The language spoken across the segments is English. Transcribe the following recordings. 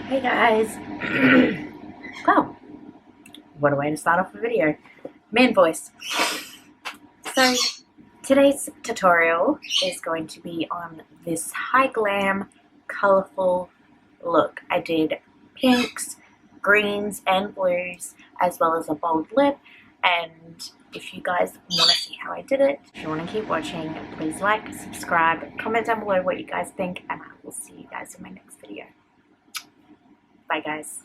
Hey guys. Wow, what a way to start off a video. Man voice. So today's tutorial is going to be on this high glam, colourful look. I did pinks, greens and blues, as well as a bold lip. And if you guys want to see how I did it, if you want to keep watching, please like, subscribe, comment down below what you guys think, and I will see you guys in my next video. Bye guys.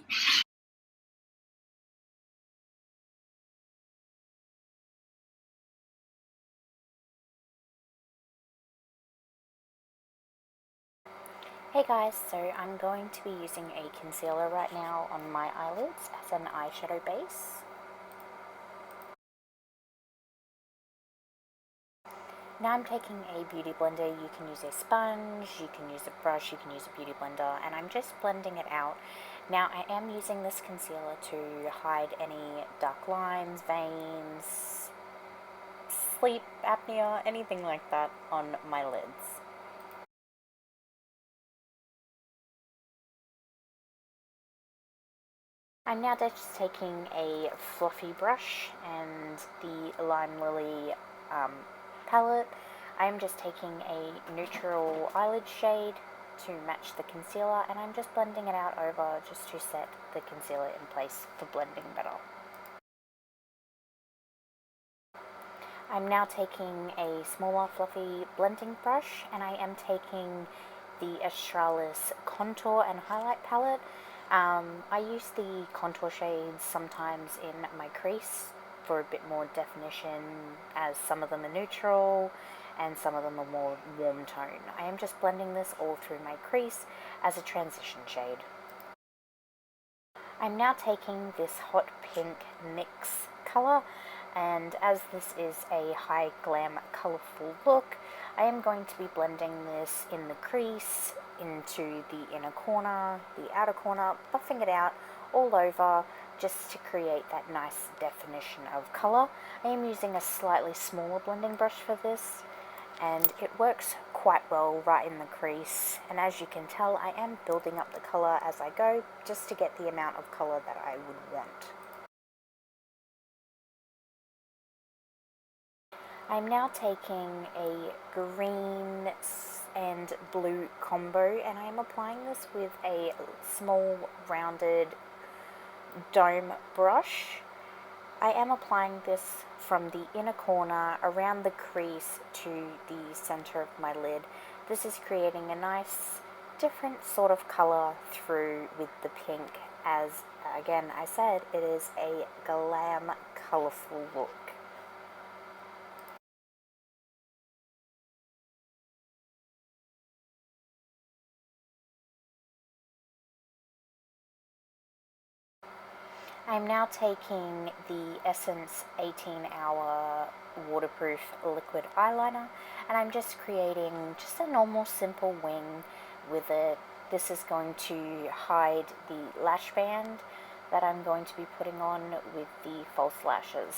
Hey guys, so I'm going to be using a concealer right now on my eyelids as an eyeshadow base. Now I'm taking a beauty blender. You can use a sponge, you can use a brush, you can use a beauty blender, and I'm just blending it out. Now I am using this concealer to hide any dark lines, veins, sleep apnea, anything like that on my lids. I'm now just taking a fluffy brush and the Lime Lily palette. I'm just taking a neutral eyelid shade to match the concealer, and I'm just blending it out over just to set the concealer in place for blending better. I'm now taking a smaller fluffy blending brush, and I am taking the Australis contour and highlight palette. I use the contour shades sometimes in my crease for a bit more definition, as some of them are neutral and some of them are more warm tone. I am just blending this all through my crease as a transition shade. I'm now taking this hot pink NYX colour, and as this is a high glam colourful look, I am going to be blending this in the crease, into the inner corner, the outer corner, buffing it out all over just to create that nice definition of colour. I am using a slightly smaller blending brush for this, and it works quite well right in the crease, and as you can tell, I am building up the colour as I go just to get the amount of colour that I would want. I'm now taking a green and blue combo, and I am applying this with a small rounded dome brush. I am applying this from the inner corner around the crease to the center of my lid. This is creating a nice different sort of color through with the pink, as again I said, it is a glam colorful look. I'm now taking the Essence 18-hour waterproof liquid eyeliner, and I'm just creating just a normal simple wing with it. This is going to hide the lash band that I'm going to be putting on with the false lashes.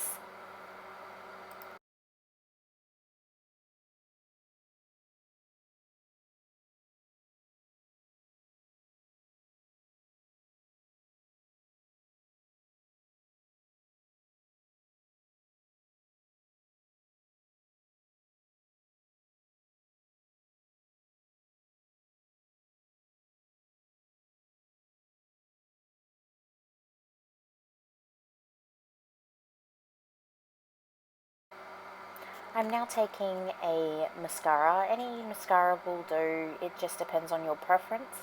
I'm now taking a mascara. Any mascara will do, it just depends on your preference.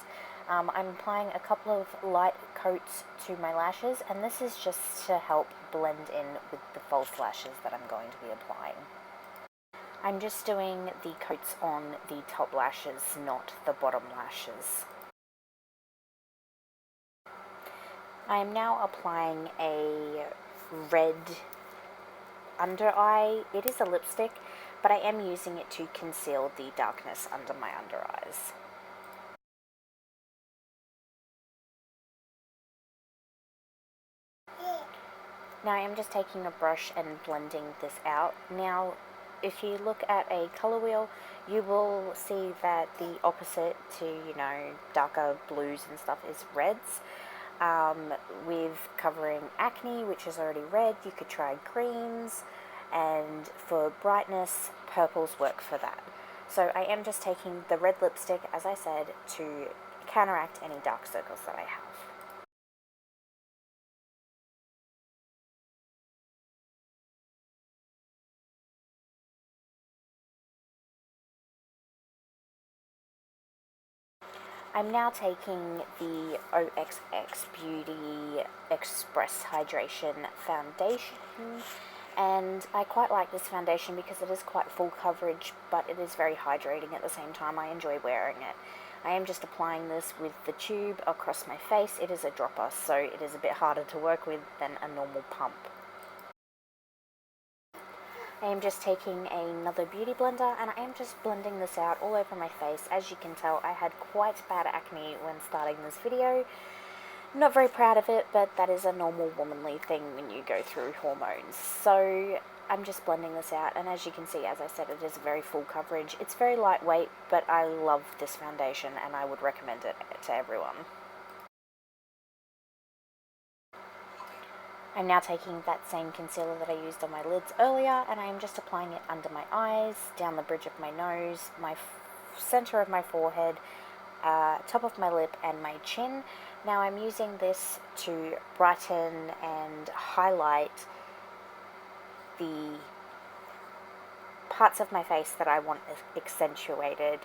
I'm applying a couple of light coats to my lashes, and this is just to help blend in with the false lashes that I'm going to be applying. I'm just doing the coats on the top lashes, not the bottom lashes. I am now applying a red under eye. It is a lipstick, but I am using it to conceal the darkness under my under eyes. Now I am just taking a brush and blending this out. Now, if you look at a colour wheel, you will see that the opposite to, darker blues and stuff is reds. With covering acne, which is already red, you could try greens, and for brightness, purples work for that. So I am just taking the red lipstick, as I said, to counteract any dark circles that I have. I'm now taking the OXX Beauty Express Hydration Foundation, and I quite like this foundation because it is quite full coverage, but it is very hydrating at the same time. I enjoy wearing it. I am just applying this with the tube across my face. It is a dropper, so it is a bit harder to work with than a normal pump. I am just taking another beauty blender, and I am just blending this out all over my face. As you can tell, I had quite bad acne when starting this video. Not very proud of it, but that is a normal womanly thing when you go through hormones. So I'm just blending this out, and as you can see, as I said, it is very full coverage. It's very lightweight, but I love this foundation and I would recommend it to everyone. I'm now taking that same concealer that I used on my lids earlier, and I am just applying it under my eyes, down the bridge of my nose, my center of my forehead, top of my lip, and my chin. Now I'm using this to brighten and highlight the parts of my face that I want accentuated.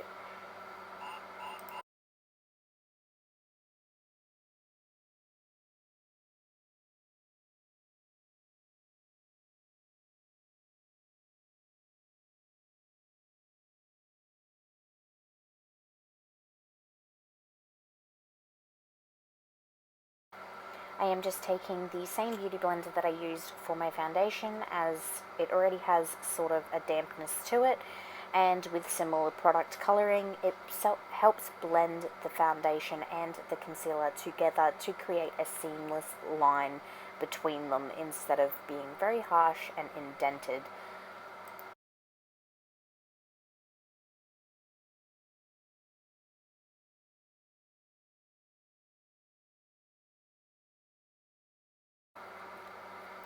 I am just taking the same beauty blender that I used for my foundation, as it already has sort of a dampness to it, and with similar product colouring, it helps blend the foundation and the concealer together to create a seamless line between them instead of being very harsh and indented.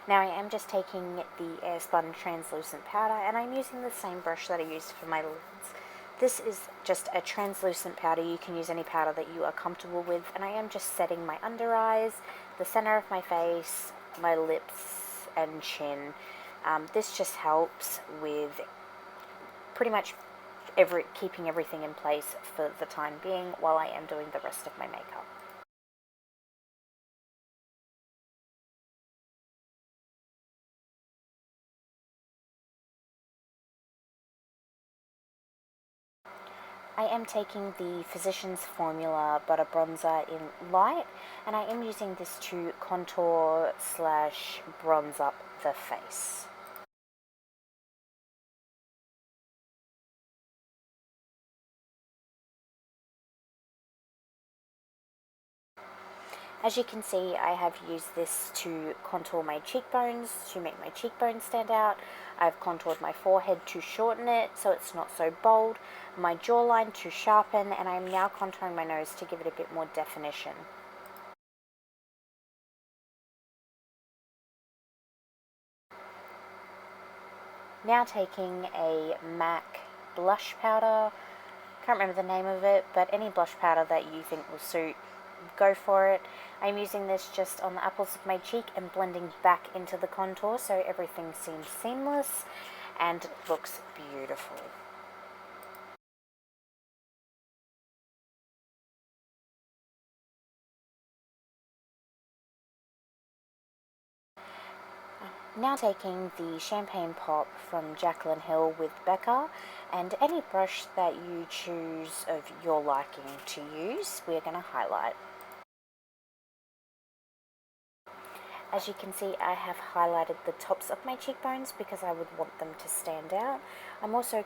Now I am just taking the Airspun translucent powder, and I'm using the same brush that I used for my lids. This is just a translucent powder. You can use any powder that you are comfortable with, and I am just setting my under eyes, the center of my face, my lips and chin. This just helps with pretty much keeping everything in place for the time being while I am doing the rest of my makeup. I am taking the Physicians Formula Butter Bronzer in Light, and I am using this to contour slash bronze up the face. As you can see, I have used this to contour my cheekbones, to make my cheekbones stand out. I've contoured my forehead to shorten it so it's not so bold, my jawline to sharpen, and I'm now contouring my nose to give it a bit more definition. Now taking a MAC blush powder, can't remember the name of it, but any blush powder that you think will suit, go for it. I'm using this just on the apples of my cheek and blending back into the contour so everything seems seamless and looks beautiful. Now taking the Champagne Pop from Jaclyn Hill with Becca, and any brush that you choose of your liking to use, we're going to highlight. As you can see, I have highlighted the tops of my cheekbones because I would want them to stand out. I'm also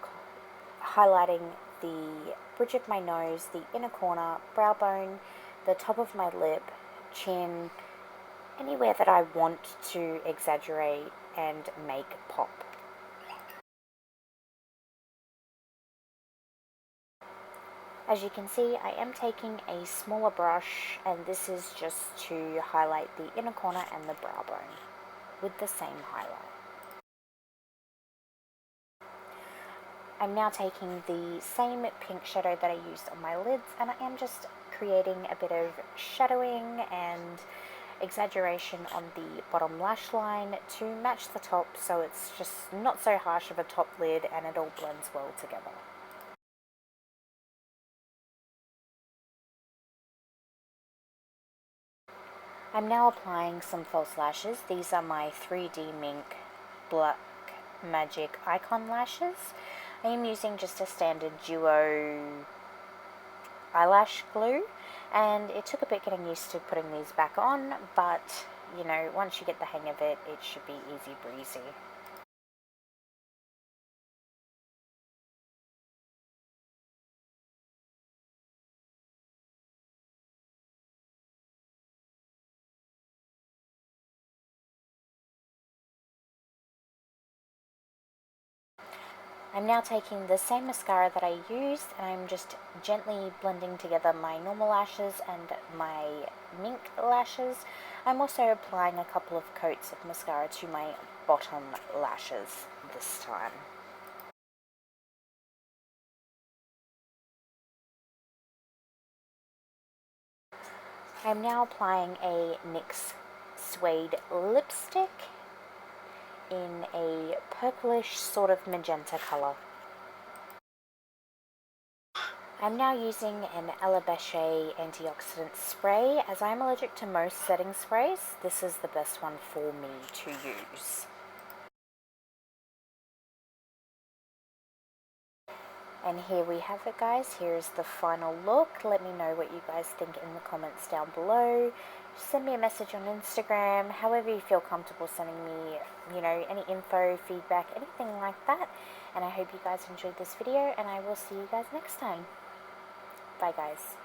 highlighting the bridge of my nose, the inner corner, brow bone, the top of my lip, chin, anywhere that I want to exaggerate and make pop. As you can see, I am taking a smaller brush, and this is just to highlight the inner corner and the brow bone with the same highlight. I'm now taking the same pink shadow that I used on my lids, and I am just creating a bit of shadowing and exaggeration on the bottom lash line to match the top, so it's just not so harsh of a top lid and it all blends well together. I'm now applying some false lashes. These are my 3D Mink Black Magic Icon lashes. I am using just a standard duo eyelash glue, and it took a bit getting used to putting these back on, but you know, once you get the hang of it, it should be easy breezy. I'm now taking the same mascara that I used, and I'm just gently blending together my normal lashes and my mink lashes. I'm also applying a couple of coats of mascara to my bottom lashes this time. I'm now applying a NYX Suede lipstick in a purplish sort of magenta colour. I'm now using an Alabache antioxidant spray. As I'm allergic to most setting sprays, this is the best one for me to use. And here we have it, guys. Here's the final look. Let me know what you guys think in the comments down below. Send me a message on Instagram, however you feel comfortable sending me, you know, any info, feedback, anything like that. And I hope you guys enjoyed this video, and I will see you guys next time. Bye, guys.